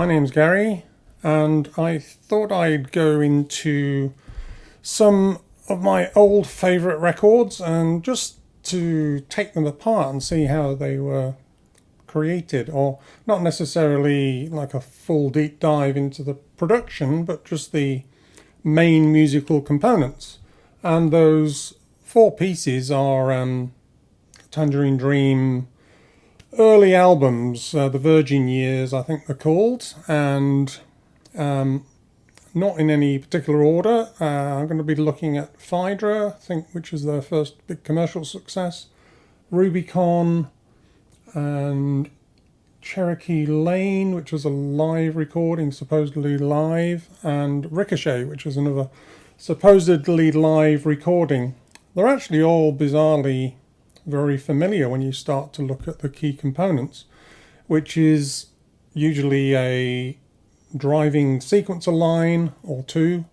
my name's Gary, and I thought I'd go into some of my old favourite records and just to take them apart and see how they were created, or not necessarily like a full deep dive into the production, but just the main musical components. And those four pieces are Tangerine Dream early albums, the Virgin Years I think they're called, and not in any particular order. I'm going to be looking at Phaedra, I think, which is their first big commercial success, Rubycon and Cherokee Lane, which was a live recording, supposedly live, and Ricochet, which is another supposedly live recording. They're actually all bizarrely very familiar when you start to look at the key components, which is usually a driving sequencer line or two,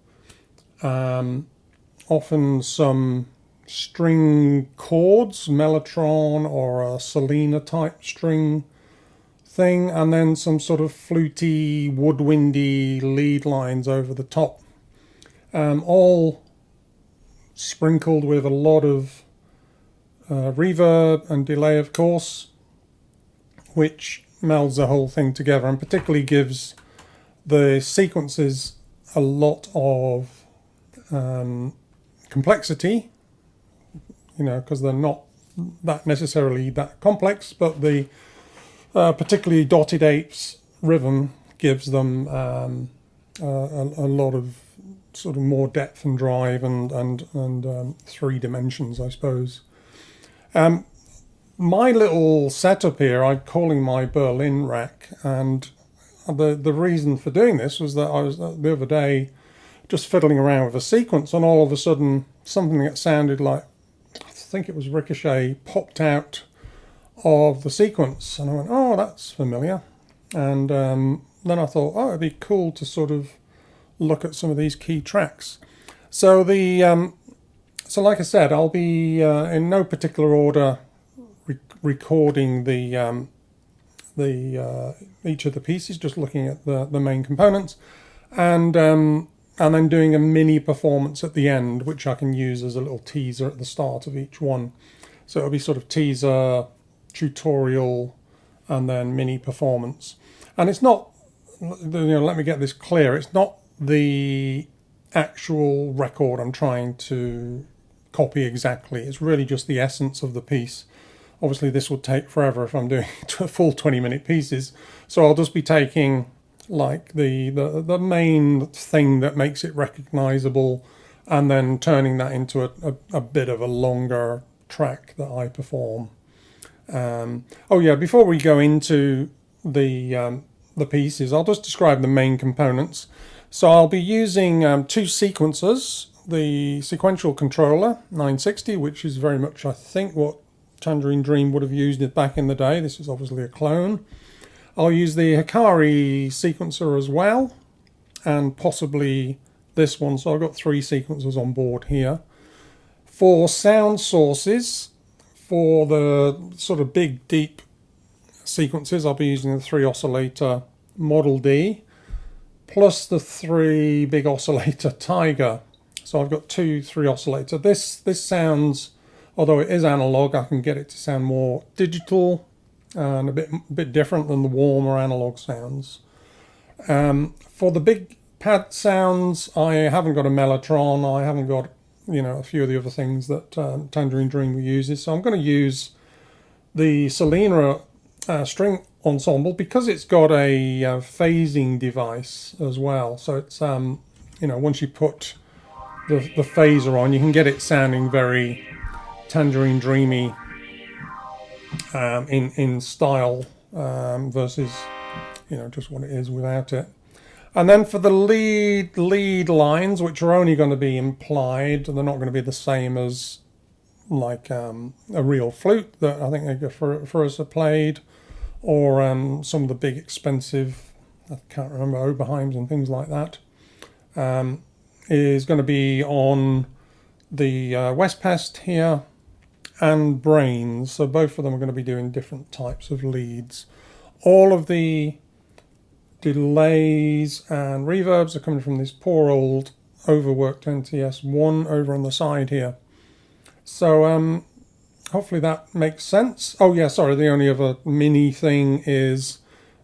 often some string chords, mellotron or a solina type string thing, and then some sort of fluty, woodwindy lead lines over the top, all sprinkled with a lot of reverb and delay, of course, which melds the whole thing together and particularly gives the sequences a lot of complexity, because they're not that necessarily that complex, but the particularly Dotted Apes rhythm gives them a lot of sort of more depth and drive and three dimensions, I suppose. My little setup here, I'm calling my Berlin rack, and the reason for doing this was that I was the other day just fiddling around with a sequence, and all of a sudden something that sounded like, I think it was Ricochet, popped out of the sequence, and I went, oh, that's familiar. And then I thought, oh, it'd be cool to sort of look at some of these key tracks. So so like I said, I'll be in no particular order recording the each of the pieces, just looking at the main components, and then doing a mini performance at the end, which I can use as a little teaser at the start of each one. So it'll be sort of teaser, tutorial, and then mini performance. And it's not, let me get this clear, it's not the actual record I'm trying to copy exactly. It's really just the essence of the piece. Obviously this would take forever if I'm doing full 20-minute pieces, so I'll just be taking like the main thing that makes it recognizable and then turning that into a bit of a longer track that I perform. Oh yeah, before we go into the pieces, I'll just describe the main components. So I'll be using two sequencers, the sequential controller 960, which is very much, I think, what Tangerine Dream would have used it back in the day. This is obviously a clone. I'll use the Hikari sequencer as well, and possibly this one. So I've got three sequencers on board here. For sound sources, for the sort of big, deep sequences, I'll be using the 3 oscillator Model D, plus the 3 big oscillator Tiger. So I've got 2 3 oscillator. This sounds, although it is analog, I can get it to sound more digital and a bit different than the warmer analog sounds. For the big pad sounds, I haven't got a mellotron. I haven't got, a few of the other things that Tangerine Dream uses. So I'm going to use the solina string ensemble because it's got a phasing device as well. So it's once you put the phaser on, you can get it sounding very Tangerine Dreamy in style versus just what it is without it. And then for the lead lines, which are only going to be implied, they're not going to be the same as like a real flute that I think for us are played, or some of the big expensive, I can't remember, Oberheims and things like that, is going to be on the West Pest here and Brains. So both of them are going to be doing different types of leads. All of the delays and reverbs are coming from this poor old overworked NTS1 over on the side here. So hopefully that makes sense. Oh yeah, sorry, the only other mini thing is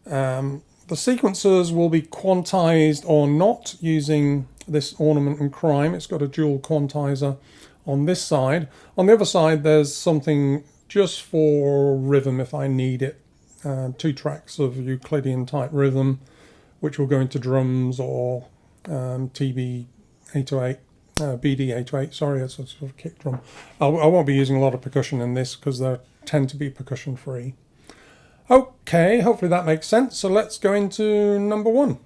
the sequencers will be quantized or not using this ornament and crime. It's got a dual quantizer on this side. On the other side, there's something just for rhythm if I need it. 2 tracks of Euclidean type rhythm, which will go into drums or TB 808, BD 808. Sorry, it's a sort of kick drum. I won't be using a lot of percussion in this because they tend to be percussion free. Okay, hopefully that makes sense. So let's go into number 1.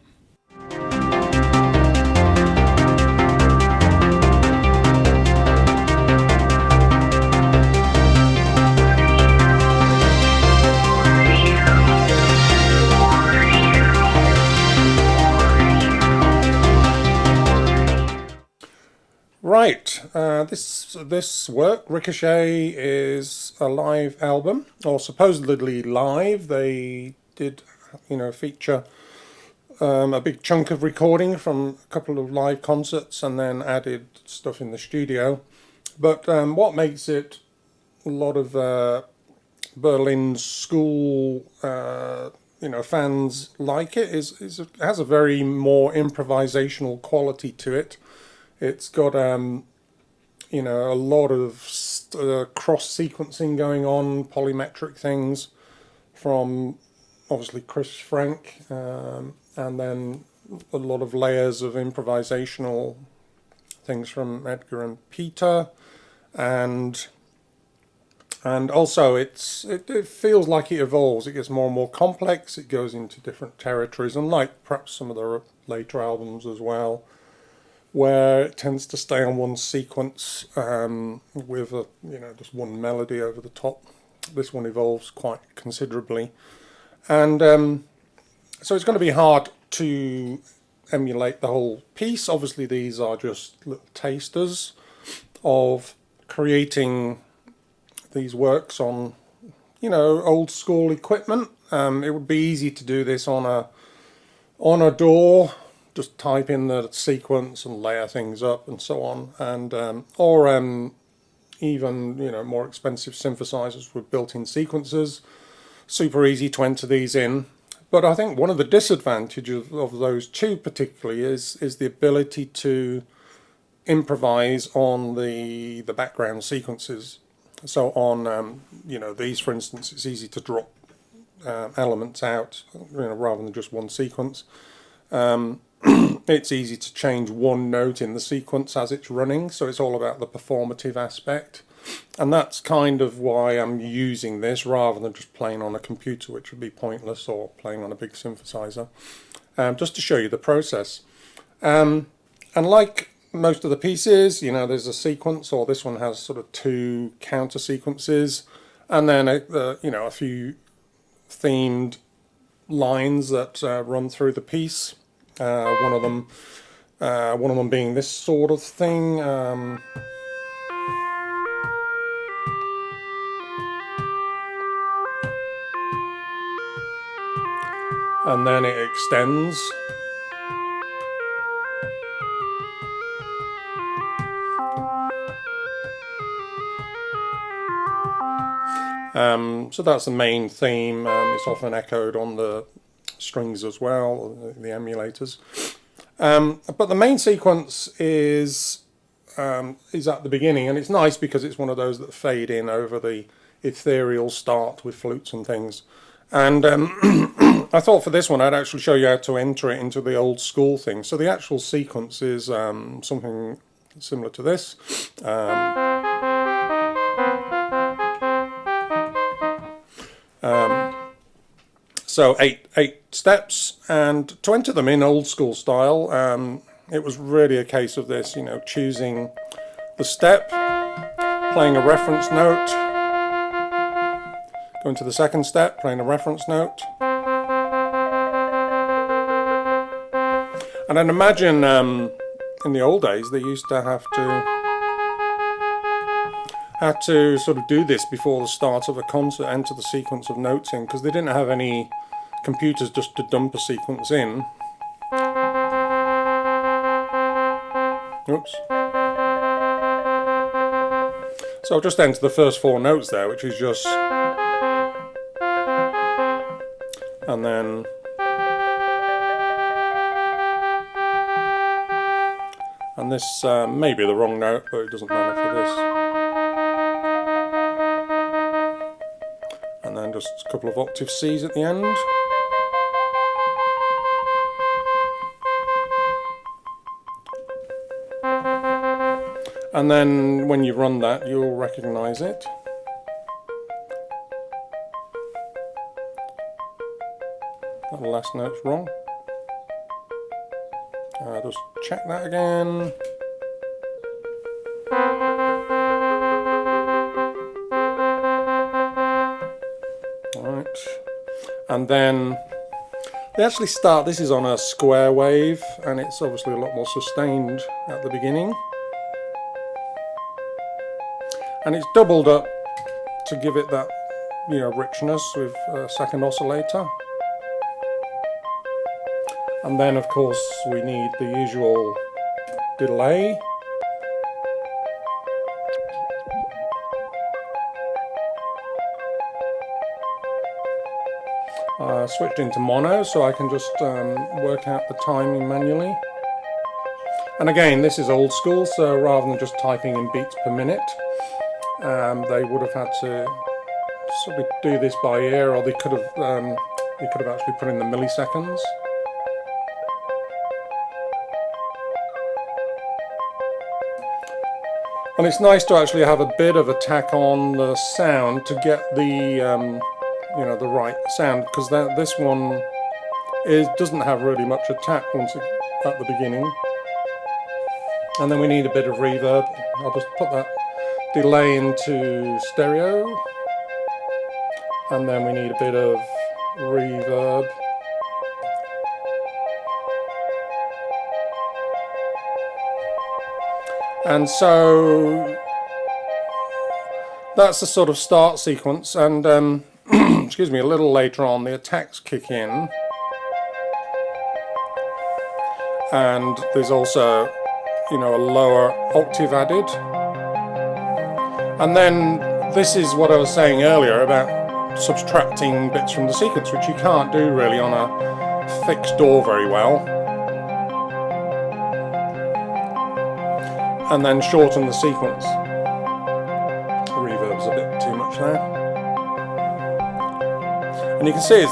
Right, this work, Ricochet, is a live album, or supposedly live. They did, feature a big chunk of recording from a couple of live concerts and then added stuff in the studio. But what makes it a lot of Berlin school, fans like it is it has a very more improvisational quality to it. It's got, a lot of cross-sequencing going on, polymetric things from, obviously, Chris Frank, and then a lot of layers of improvisational things from Edgar and Peter, and also it feels like it evolves. It gets more and more complex. It goes into different territories, unlike perhaps some of the later albums as well, where it tends to stay on one sequence with just one melody over the top. This one evolves quite considerably, and so it's going to be hard to emulate the whole piece. Obviously, these are just little tasters of creating these works on old school equipment. It would be easy to do this on a DAW. Just type in the sequence and layer things up and so on, and or even more expensive synthesizers with built-in sequencers. Super easy to enter these in. But I think one of the disadvantages of those two particularly is the ability to improvise on the background sequences. So on these, for instance, it's easy to drop elements out rather than just one sequence. It's easy to change one note in the sequence as it's running, so it's all about the performative aspect. And that's kind of why I'm using this rather than just playing on a computer, which would be pointless, or playing on a big synthesizer, just to show you the process. And like most of the pieces, there's a sequence, or this one has sort of 2 counter sequences, and then a few themed lines that run through the piece. One of them being this sort of thing. And then it extends. So that's the main theme. It's often echoed on the strings as well, the emulators. But the main sequence is at the beginning, and it's nice because it's one of those that fade in over the ethereal start with flutes and things. And I thought for this one I'd actually show you how to enter it into the old school thing. So the actual sequence is something similar to this. So eight steps, and to enter them in old school style, it was really a case of this, choosing the step, playing a reference note, going to the second step, playing a reference note. And I'd imagine in the old days they used to have to sort of do this before the start of a concert, enter the sequence of notes in, because they didn't have any computer's just to dump a sequence in. Oops. So I've just entered the first 4 notes there, which is just... and then... and this may be the wrong note, but it doesn't matter for this. And then just a couple of octave Cs at the end. And then when you run that, you'll recognise it. That last note's wrong. Just check that again. Alright. And then they actually start, this is on a square wave, and it's obviously a lot more sustained at the beginning. And it's doubled up to give it that, you know, richness with a second oscillator. And then of course we need the usual delay. I switched into mono so I can just work out the timing manually. And again, this is old school, so rather than just typing in beats per minute, they would have had to sort of do this by ear, or they could have actually put in the milliseconds. And it's nice to actually have a bit of attack on the sound to get the you know, the right sound, because this one doesn't have really much attack at the beginning. And then we need a bit of reverb. I'll just put that delay into stereo, and then we need a bit of reverb. And so that's the sort of start sequence, and excuse me, a little later on the attacks kick in, and there's also, you know, a lower octave added. And then this is what I was saying earlier about subtracting bits from the sequence, which you can't do really on a fixed DAW very well. And then shorten the sequence. The reverb's a bit too much there. And you can see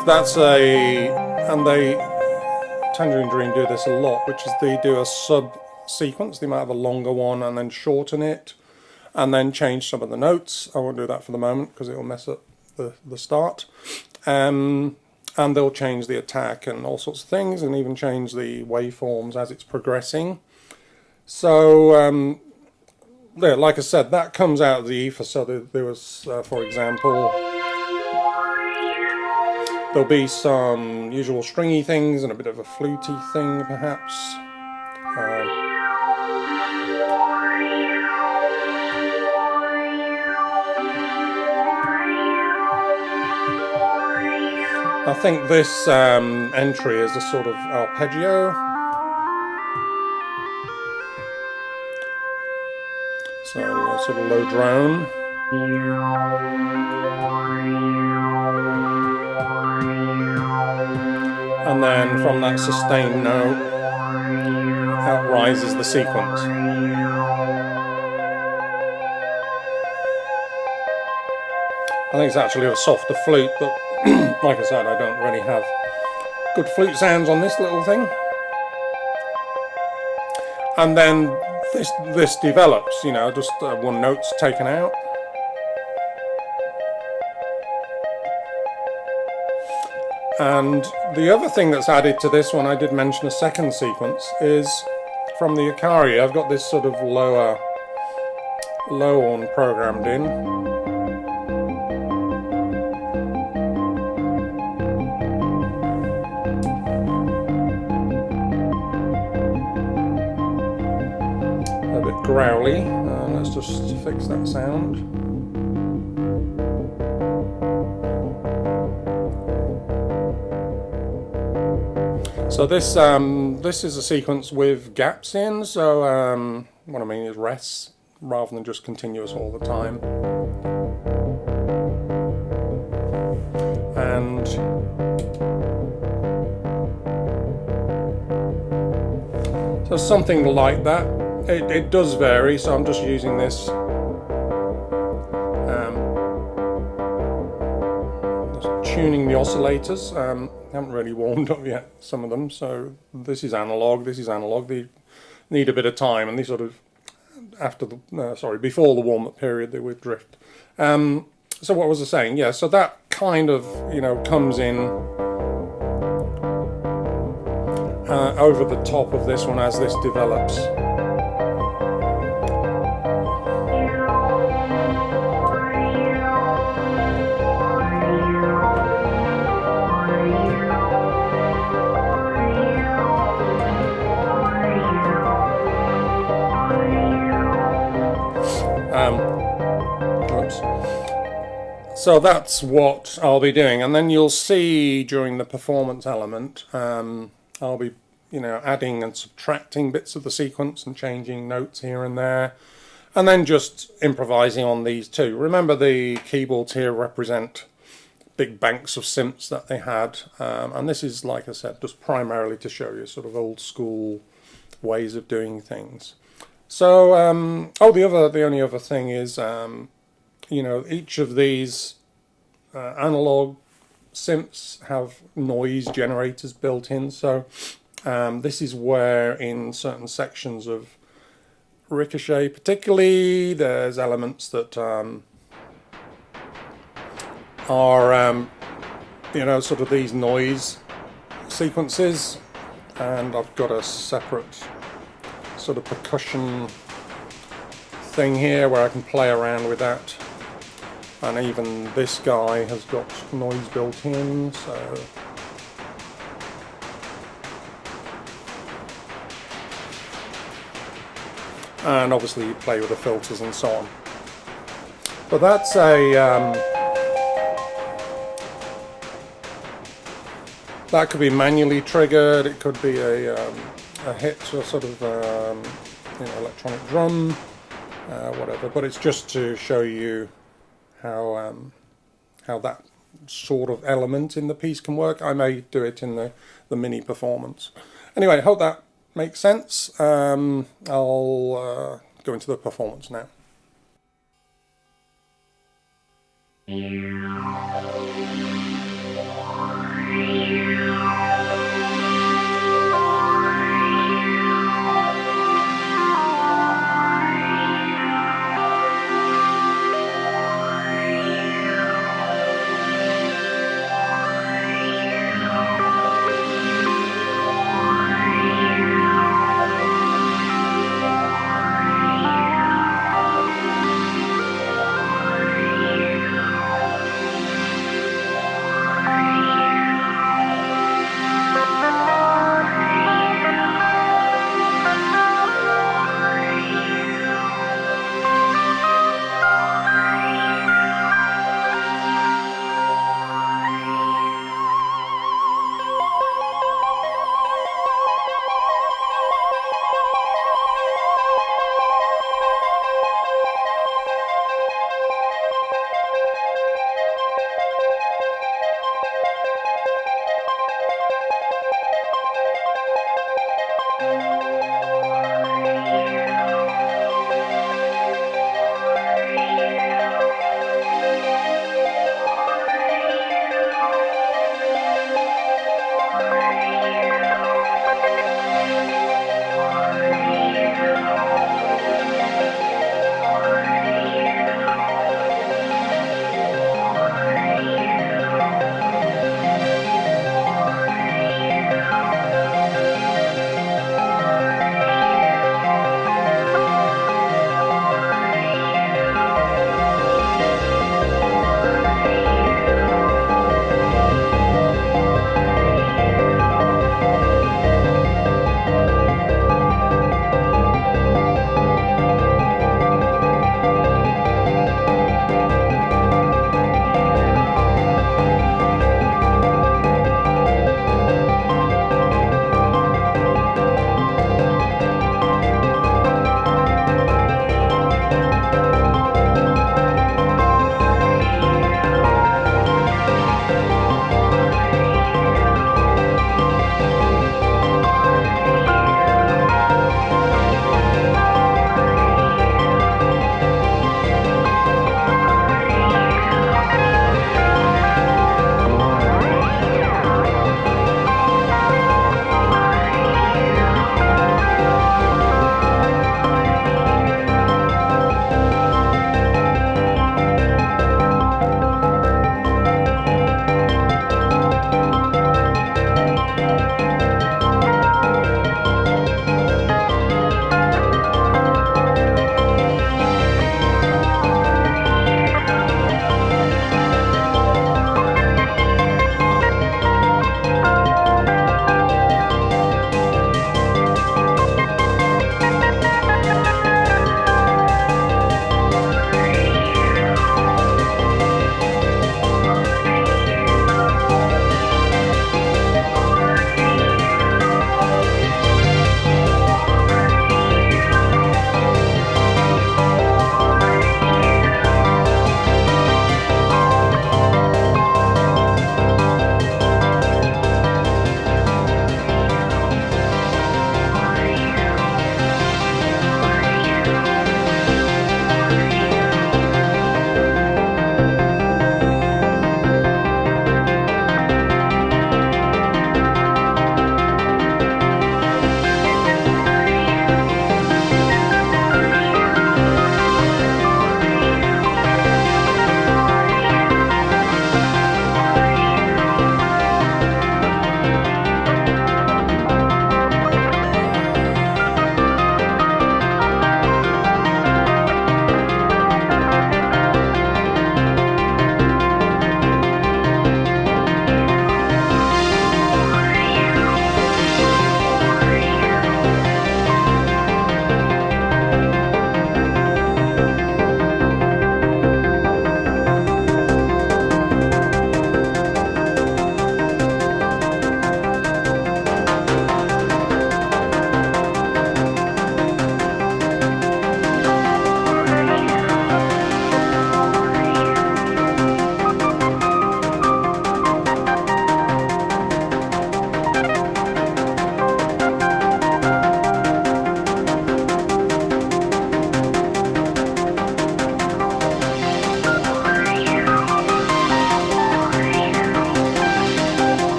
Tangerine Dream do this a lot, which is they do a sub-sequence. They might have a longer one and then shorten it, and then change some of the notes. I won't do that for the moment because it will mess up the start. And they'll change the attack and all sorts of things, and even change the waveforms as it's progressing. So, yeah, like I said, that comes out of the ether. So there was, for example, there'll be some usual stringy things and a bit of a fluty thing, perhaps. I think this entry is a sort of arpeggio. So a sort of low drone. And then from that sustained note, out rises the sequence. I think it's actually a softer flute, but like I said, I don't really have good flute sounds on this little thing. And then this develops, you know, just one note's taken out. And the other thing that's added to this one, I did mention a second sequence, is from the Akari. I've got this sort of low one programmed in. Growly. Let's just fix that sound. So this is a sequence with gaps in, so what I mean is rests rather than just continuous all the time. And so something like that. It does vary, so I'm just using this. Just tuning the oscillators. Haven't really warmed up yet, some of them. So this is analog. This is analog. They need a bit of time, and they sort of before the warm-up period they would drift. So what was I saying? Yeah. So that kind of comes in over the top of this one as this develops. Oops. So that's what I'll be doing, and then you'll see during the performance element I'll be adding and subtracting bits of the sequence and changing notes here and there, and then just improvising on these too. Remember, the keyboards here represent big banks of synths that they had, and this is, like I said, just primarily to show you sort of old school ways of doing things. So the only other thing is each of these analog synths have noise generators built in, so this is where in certain sections of Ricochet particularly there's elements that are sort of these noise sequences, and I've got a separate sort of percussion thing here where I can play around with that, and even this guy has got noise built in, so and obviously you play with the filters and so on. But that's that could be manually triggered, it could be a hit or sort of electronic drum, whatever. But it's just to show you how that sort of element in the piece can work. I may do it in the mini performance. Anyway, I hope that makes sense. I'll go into the performance now.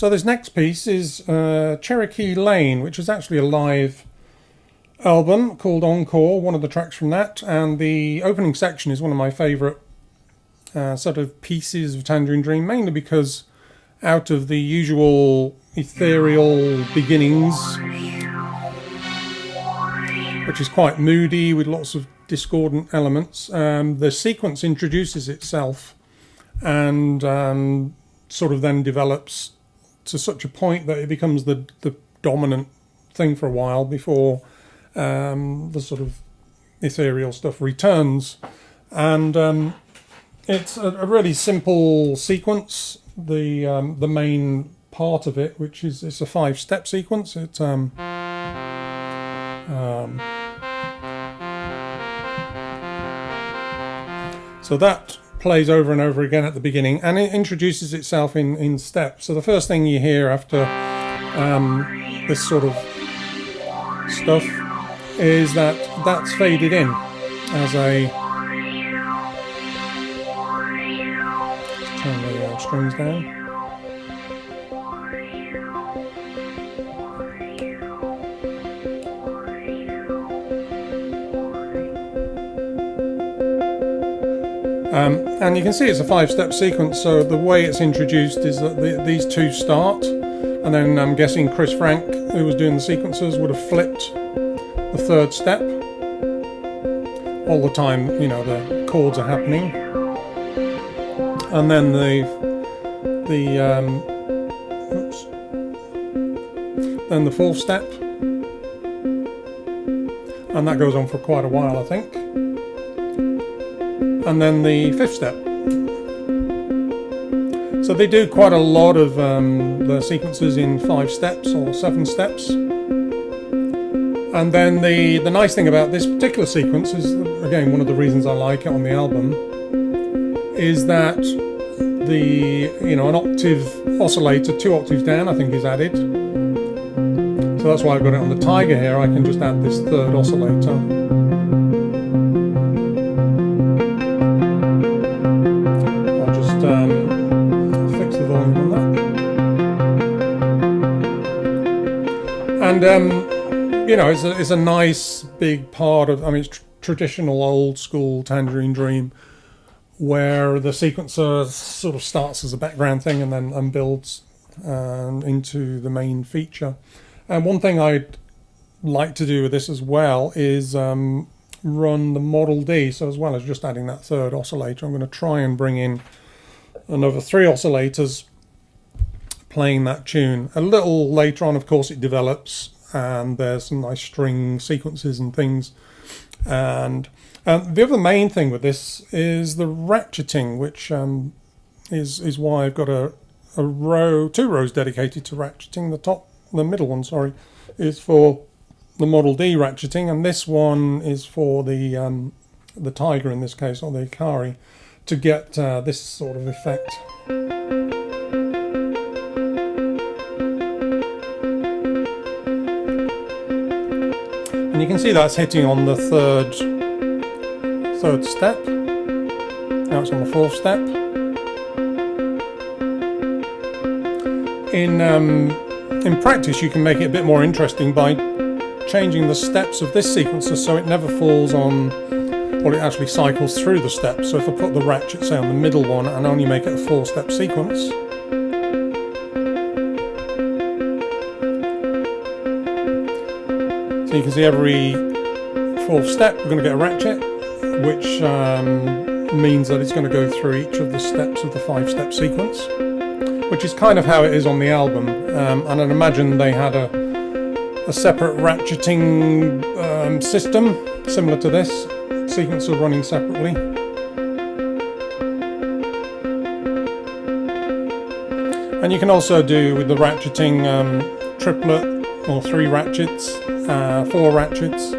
So this next piece is Cherokee Lane, which is actually a live album called Encore, one of the tracks from that, and the opening section is one of my favourite sort of pieces of Tangerine Dream, mainly because out of the usual ethereal beginnings, which is quite moody with lots of discordant elements, the sequence introduces itself and sort of then develops to such a point that it becomes the dominant thing for a while before the sort of ethereal stuff returns. And it's a really simple sequence. The main part of it, which is it's a 5-step sequence. It's so that plays over and over again at the beginning, and it introduces itself in steps. So the first thing you hear after this sort of stuff is that's faded in as a... Turn the strings down. And you can see it's a 5-step sequence, so the way it's introduced is that these two start, and then I'm guessing Chris Frank, who was doing the sequences, would have flipped the 3rd step. All the time, you know, the chords are happening. And then then the 4th step. And that goes on for quite a while, I think. And then the 5th step. So they do quite a lot of the sequences in 5 steps or 7 steps. And then the nice thing about this particular sequence is, again, one of the reasons I like it on the album, is that an octave oscillator, 2 octaves down, I think is added. So that's why I've got it on the Tiger here. I can just add this 3rd oscillator. Fix the volume on that. And it's a nice big part of, it's traditional old school Tangerine Dream, where the sequencer sort of starts as a background thing and then builds into the main feature. And one thing I'd like to do with this as well is run the Model D. So as well as just adding that 3rd oscillator, I'm going to try and bring in another 3 oscillators playing that tune. A little later on, of course, it develops, and there's some nice string sequences and things. And the other main thing with this is the ratcheting, which is why I've got a row, 2 rows dedicated to ratcheting. The middle one, is for the Model D ratcheting, and this one is for the Tiger in this case, or the Ikari, to get this sort of effect. And you can see that's hitting on the third step. Now it's on the 4th step. In practice, you can make it a bit more interesting by changing the steps of this sequencer so it never falls on, well, it actually cycles through the steps. So if I put the ratchet, say, on the middle one and only make it a 4-step sequence, so you can see every 4th step we're going to get a ratchet, which means that it's going to go through each of the steps of the 5-step sequence, which is kind of how it is on the album. And I'd imagine they had a separate ratcheting system similar to this, sequencer running separately. And you can also do with the ratcheting triplet or 3 ratchets, 4 ratchets,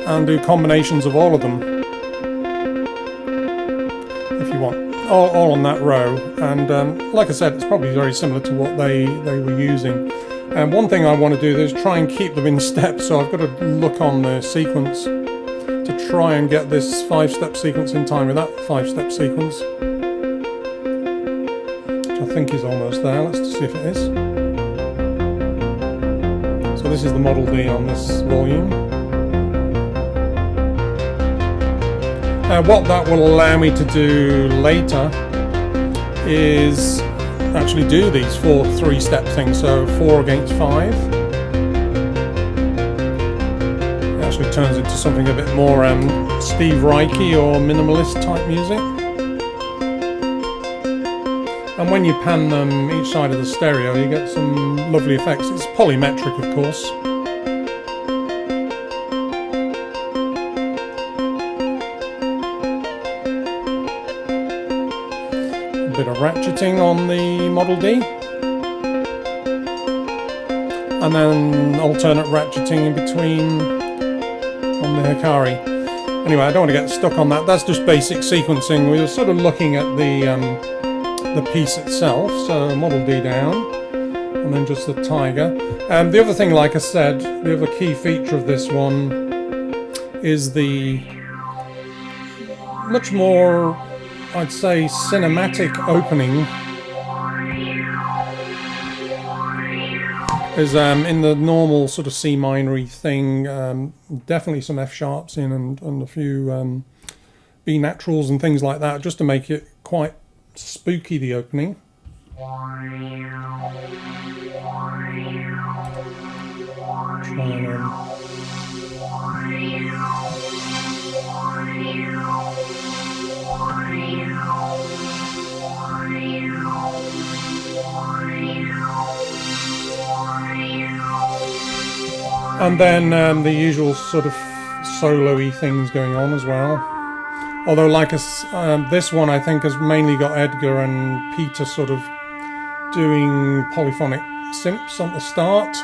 and do combinations of all of them if you want, all on that row. And like I said, it's probably very similar to what they were using. And one thing I want to do is try and keep them in step, so I've got to look on the sequence to try and get this 5-step sequence in time with that 5-step sequence, which I think is almost there. Let's see if it is. So this is the Model D on this volume. What that will allow me to do later is actually do these 4 3-step things, so 4 against 5. It actually turns into something a bit more Steve Reich-y or minimalist type music. And when you pan them each side of the stereo, you get some lovely effects. It's polymetric, of course. A bit of ratcheting on the Model D. And then alternate ratcheting in between on the Hikari. Anyway, I don't want to get stuck on that. That's just basic sequencing. We were sort of looking at the piece itself, so Model D down, and then just the Tiger. The other thing, like I said, the other key feature of this one is the much more, I'd say, cinematic opening. Is in the normal sort of C minor-y thing, definitely some F sharps in and a few B naturals and things like that, just to make it quite spooky, the opening. And then the usual sort of solo-y things going on as well. Although, like this one, I think has mainly got Edgar and Peter sort of doing polyphonic synths at the start.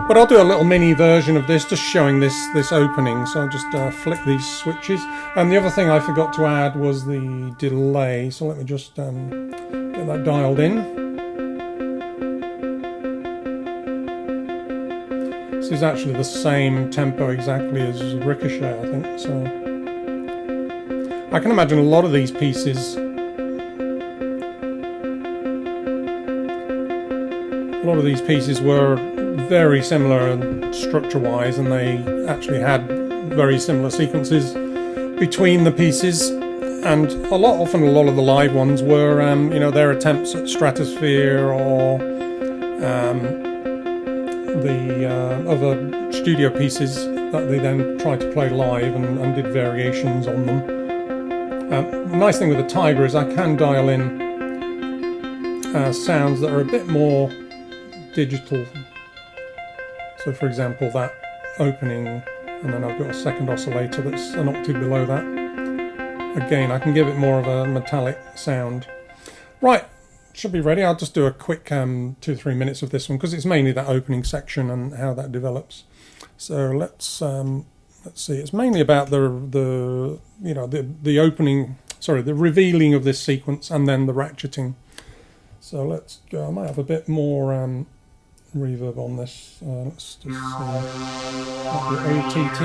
But I'll do a little mini version of this, just showing this opening. So I'll just flick these switches. And the other thing I forgot to add was the delay. So let me just get that dialed in. This is actually the same tempo exactly as Ricochet, I think. So I can imagine a lot of these pieces. Were very similar structure-wise, and they actually had very similar sequences between the pieces. And often a lot of the live ones were, their attempts at Stratosphere or the other studio pieces that they then tried to play live and did variations on them. The nice thing with the Tiger is I can dial in sounds that are a bit more digital. So for example, that opening, and then I've got a second oscillator that's an octave below that. Again, I can give it more of a metallic sound. Right, should be ready. I'll just do a quick 2-3 minutes of this one because it's mainly that opening section and how that develops. So let's see. It's mainly about the opening, sorry, the revealing of this sequence and then the ratcheting. So let's go. I might have a bit more reverb on this. Let's just the OTT.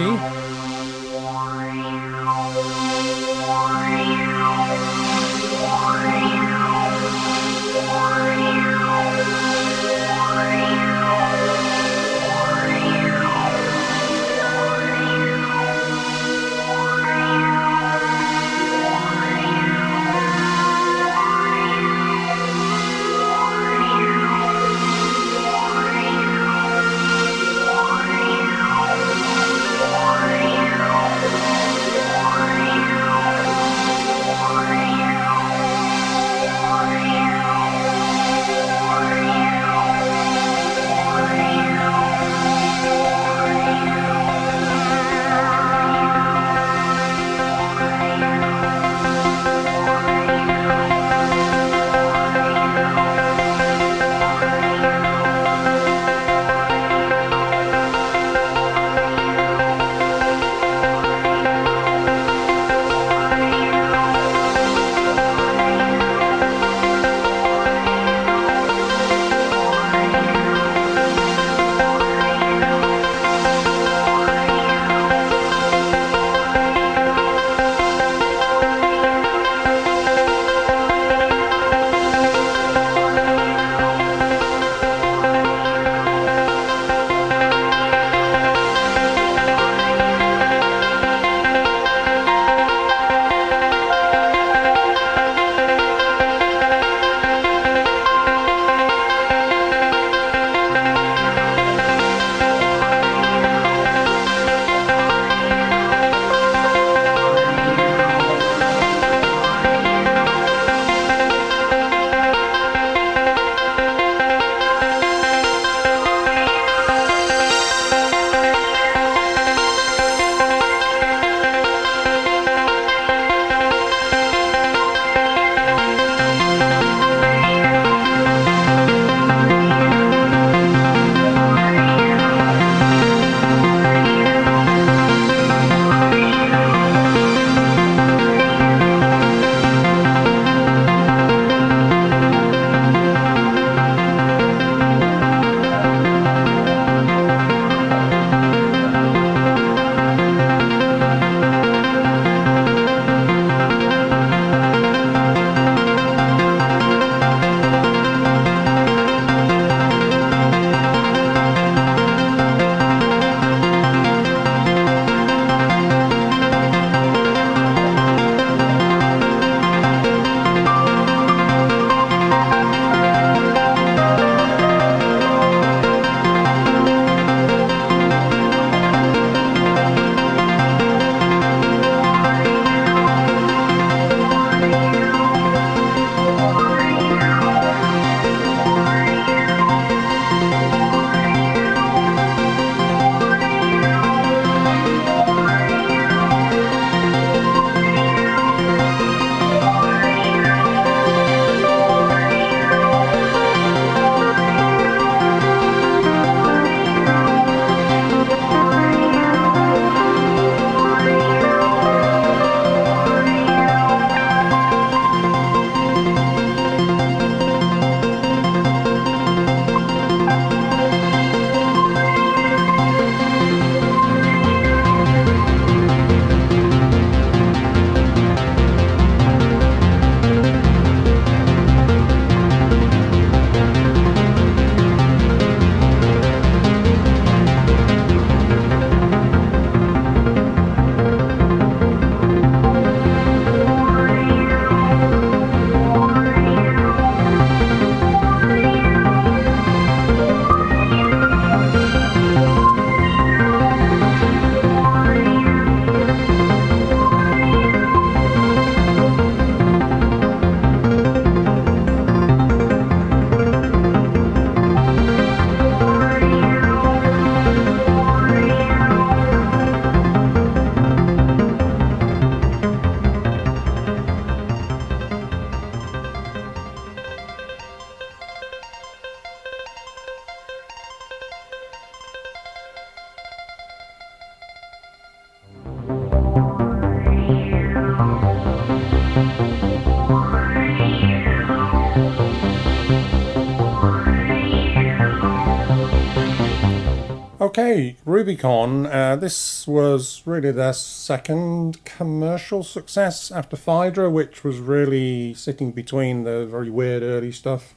Okay, Rubycon. This was really their second commercial success after Phaedra, which was really sitting between the very weird early stuff,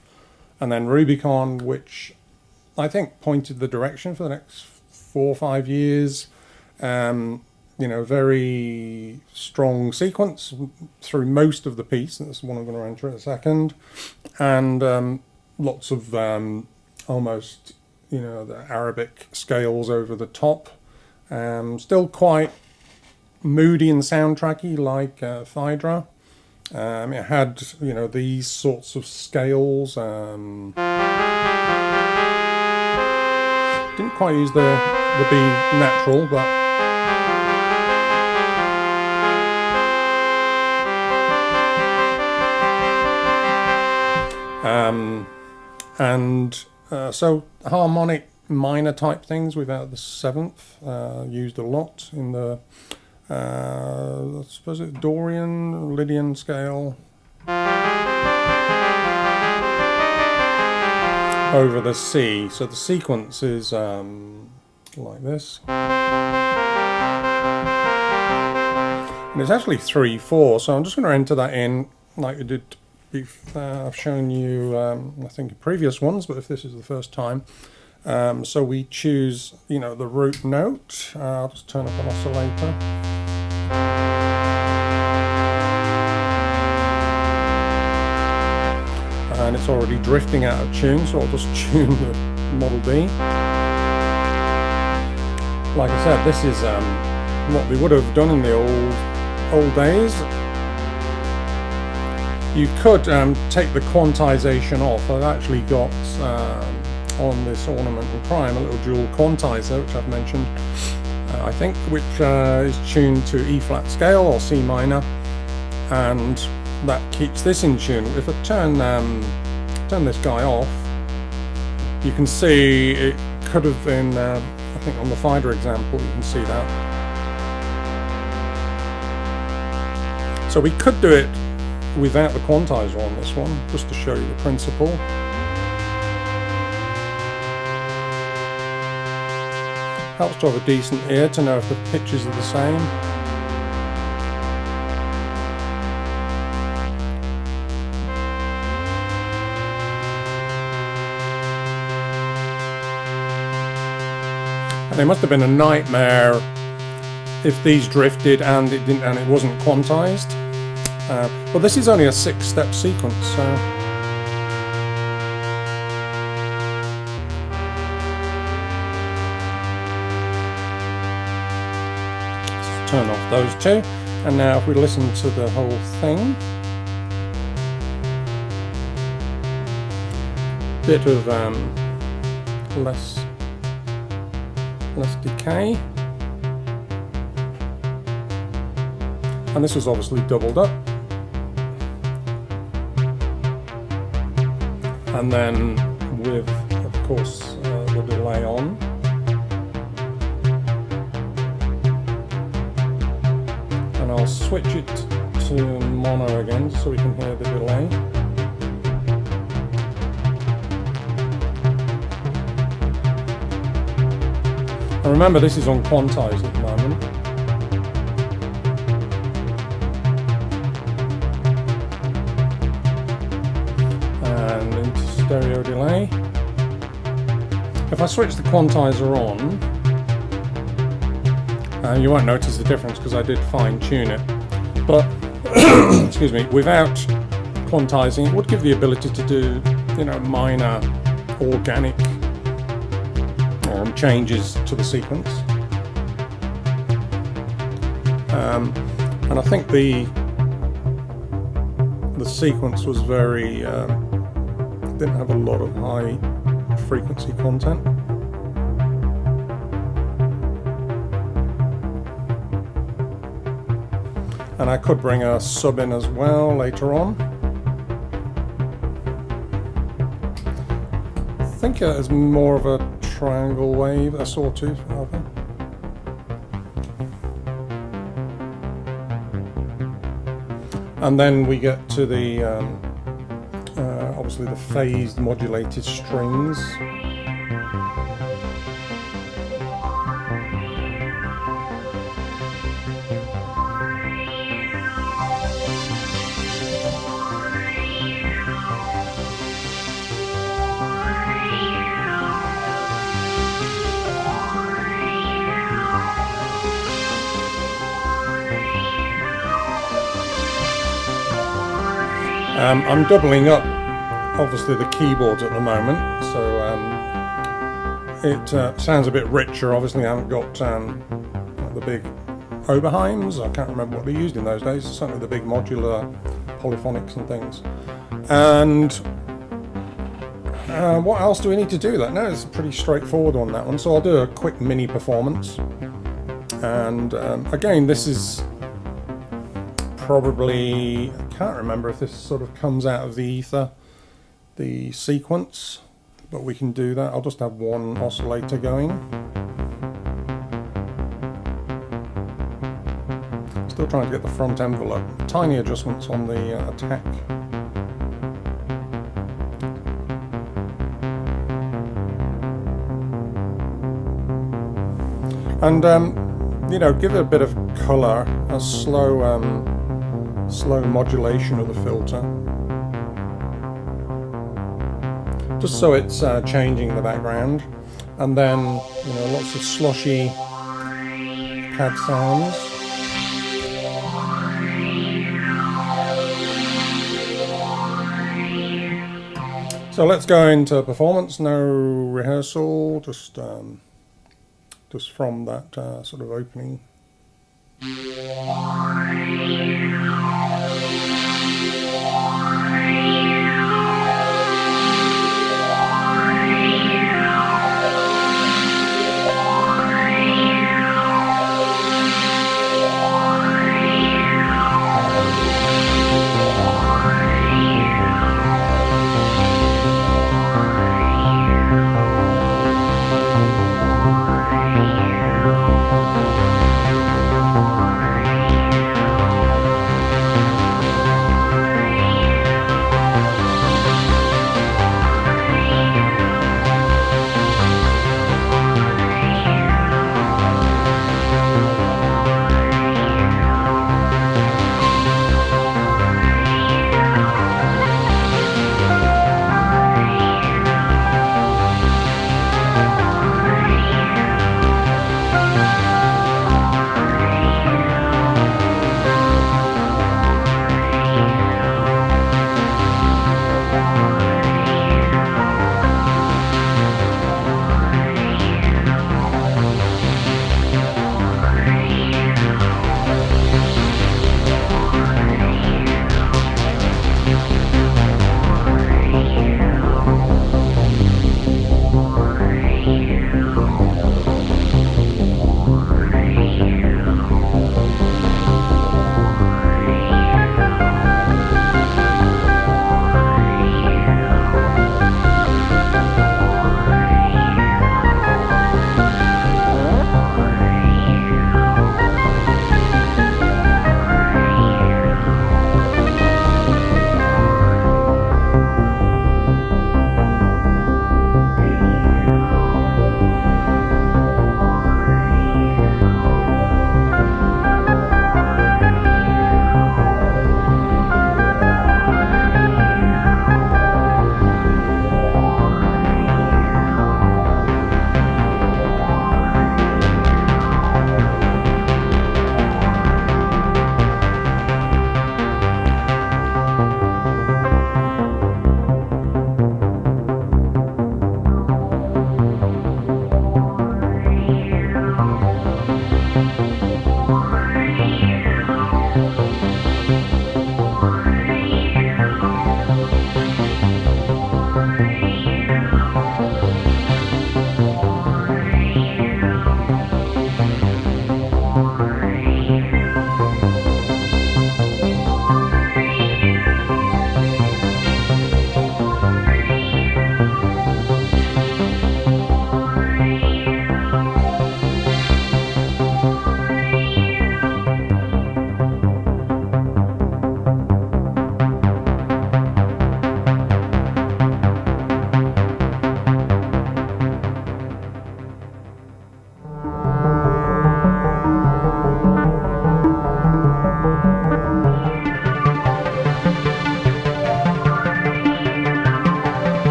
and then Rubycon, which I think pointed the direction for the next 4 or 5 years. You know, very strong sequence through most of the piece. That's the one I'm going to enter in a second, and lots of almost, you know, the Arabic scales over the top. Still quite moody and soundtracky like Phaedra. It had, you know, these sorts of scales. Didn't quite use the B natural, but so harmonic minor type things without the seventh, used a lot in the I suppose it's Dorian, Lydian scale over the C. So the sequence is like this, and it's actually 3/4. So I'm just going to enter that in like we did. I've shown you, I think, in previous ones, but if this is the first time, so we choose, you know, the root note. I'll just turn up an oscillator. And it's already drifting out of tune, so I'll just tune the Model B. Like I said, this is what we would have done in the old days. You could take the quantization off. I've actually got on this ornament and prime a little dual quantizer, which I've mentioned, I think, which is tuned to E flat scale or C minor, and that keeps this in tune. If I turn this guy off, you can see it could have been, I think on the Phaedra example you can see that. So we could do it without the quantizer on this one, just to show you the principle. Helps to have a decent ear to know if the pitches are the same. And it must have been a nightmare if these drifted and it wasn't quantized. Well, this is only a 6-step sequence, so let's turn off those two. And now if we listen to the whole thing, bit of less decay, and this was obviously doubled up. And then with, of course, the delay on. And I'll switch it to mono again so we can hear the delay. And remember, this is on quantize at the moment. Stereo delay. If I switch the quantizer on, you won't notice the difference because I did fine tune it, but excuse me, without quantizing it would give the ability to do, you know, minor organic changes to the sequence, and I think the sequence was very didn't have a lot of high frequency content. And I could bring a sub in as well later on. I think it is more of a triangle wave, a sawtooth rather. And then we get to the obviously the phased modulated strings. I'm doubling up, obviously, the keyboards at the moment, so it sounds a bit richer. Obviously, I haven't got the big Oberheims. I can't remember what they used in those days. Certainly the big modular polyphonics and things. And what else do we need to do? That no, it's pretty straightforward on that one. So I'll do a quick mini performance. And again, this is probably, I can't remember if this sort of comes out of the ether, the sequence, but we can do that. I'll just have one oscillator going. Still trying to get the front envelope. Tiny adjustments on the attack. And you know, give it a bit of color, a slow modulation of the filter, just so it's changing the background. And then, you know, lots of sloshy pad sounds. So let's go into performance. No rehearsal, just from that sort of opening.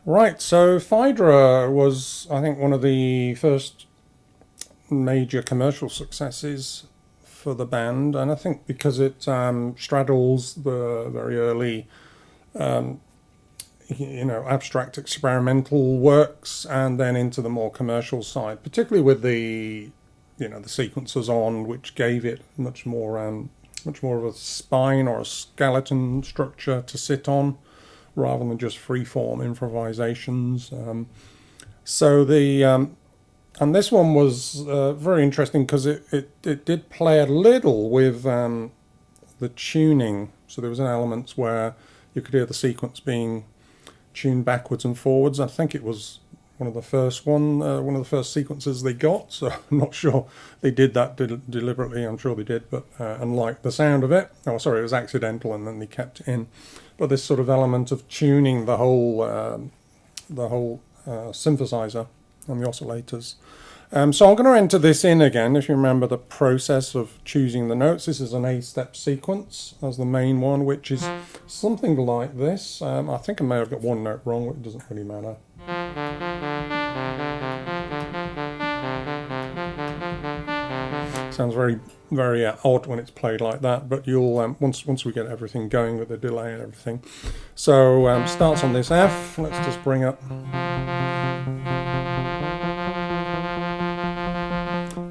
Right, so Phaedra was, I think, one of the first major commercial successes for the band, and I think because it straddles the very early abstract experimental works and then into the more commercial side, particularly with the the sequencers on, which gave it much more of a spine or a skeleton structure to sit on rather than just free-form improvisations. So and this one was very interesting because it did play a little with the tuning. So there was an element where you could hear the sequence being tuned backwards and forwards. I think it was one of the first sequences they got. So I'm not sure they did that deliberately. I'm sure they did, but and liked the sound of it. Oh, sorry, it was accidental, and then they kept it in. But this sort of element of tuning the whole synthesizer and the oscillators. So I'm going to enter this in again. If you remember the process of choosing the notes, this is an A-step sequence as the main one, which is something like this. I think I may have got one note wrong, but it doesn't really matter. Sounds very, very odd when it's played like that, but you'll once we get everything going with the delay and everything. So starts on this F. Let's just bring up.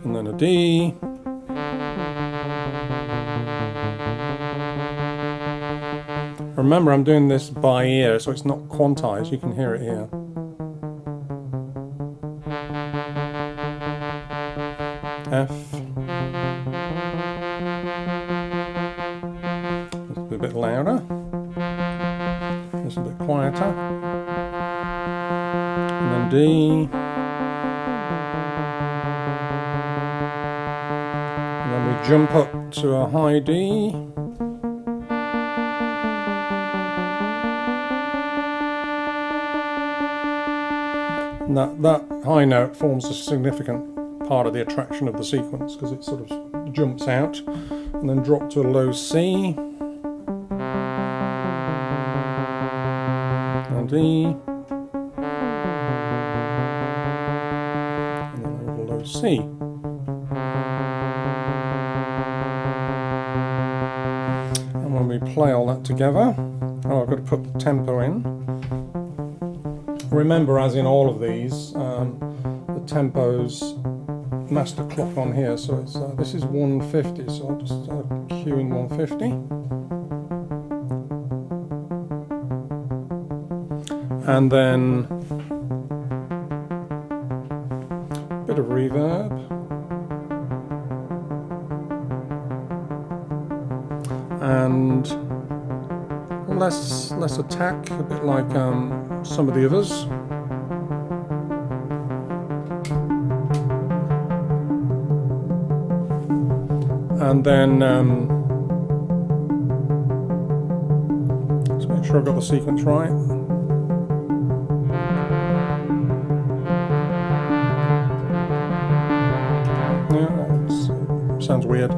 And then a D. Remember, I'm doing this by ear, so it's not quantized. You can hear it here. F. It's a bit louder. It's a bit quieter. And then D. Jump up to a high D. And that high note forms a significant part of the attraction of the sequence because it sort of jumps out, and then drop to a low C. And D. And then over low C. Play all that together. Oh, I've got to put the tempo in. Remember, as in all of these, the tempo's master clock on here, so it's this is 150, so I'll just cue in 150. And then a bit of reverb. And less attack, a bit like some of the others. And then let's make sure I've got the sequence right. Yeah, sounds weird.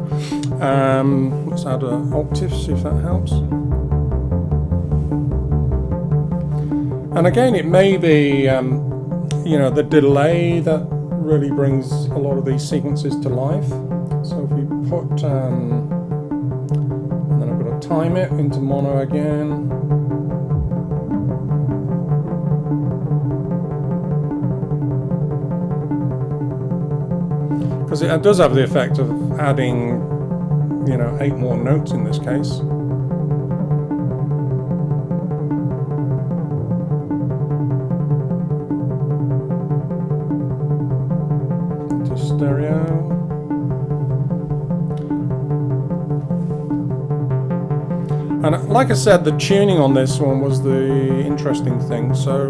Let's add an octave, see if that helps. And again, it may be, the delay that really brings a lot of these sequences to life. So if we put, and then I've got to time it into mono again. Because it does have the effect of adding 8 more notes in this case. To stereo. And like I said, the tuning on this one was the interesting thing. So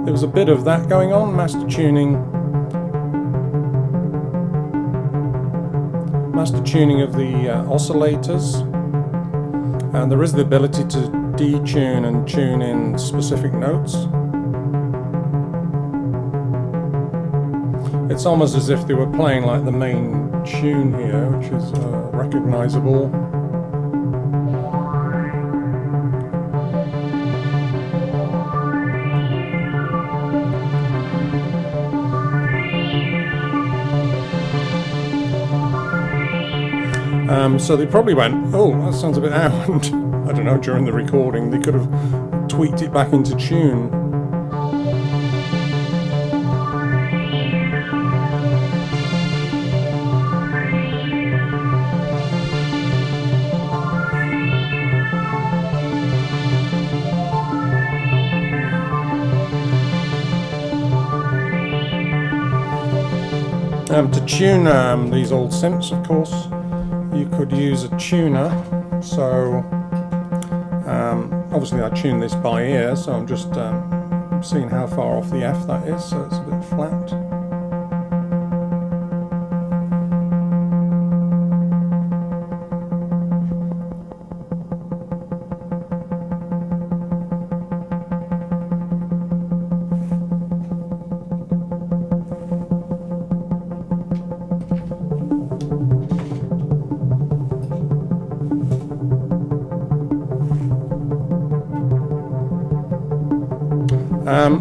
there was a bit of that going on, master tuning of the oscillators, and there is the ability to detune and tune in specific notes. It's almost as if they were playing like the main tune here, which is recognizable. So they probably went, oh, that sounds a bit out. I don't know, during the recording they could have tweaked it back into tune. To tune these old synths, of course, you could use a tuner. So obviously I tune this by ear, so I'm just seeing how far off the F that is, so it's a bit flat.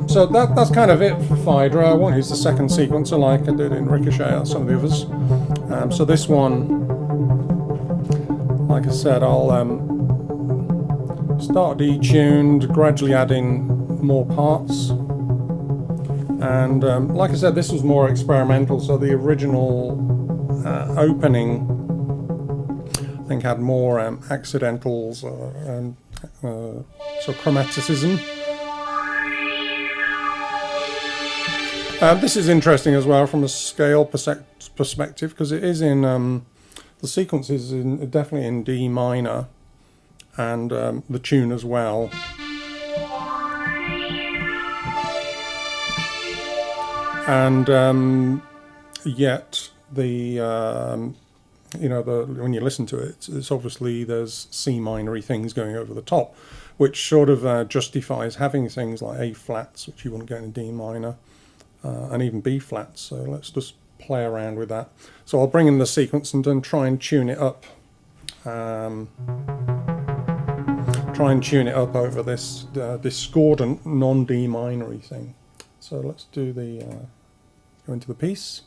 So that's kind of it for Phaedra. I won't use the second sequencer like I did in Ricochet or some of the others. So this one, like I said, I'll start detuned, gradually adding more parts. And like I said, this was more experimental, so the original opening I think had more accidentals and so chromaticism. This is interesting as well from a scale perspective, because it is in the sequence is definitely in D minor, and the tune as well. And yet the when you listen to it, it's obviously there's C minor-y things going over the top, which sort of justifies having things like A flats, which you wouldn't get in D minor. And even B flats, so let's just play around with that. So I'll bring in the sequence and then try and tune it up. Try and tune it up over this discordant non-D minor-y thing. So let's do the go into the piece.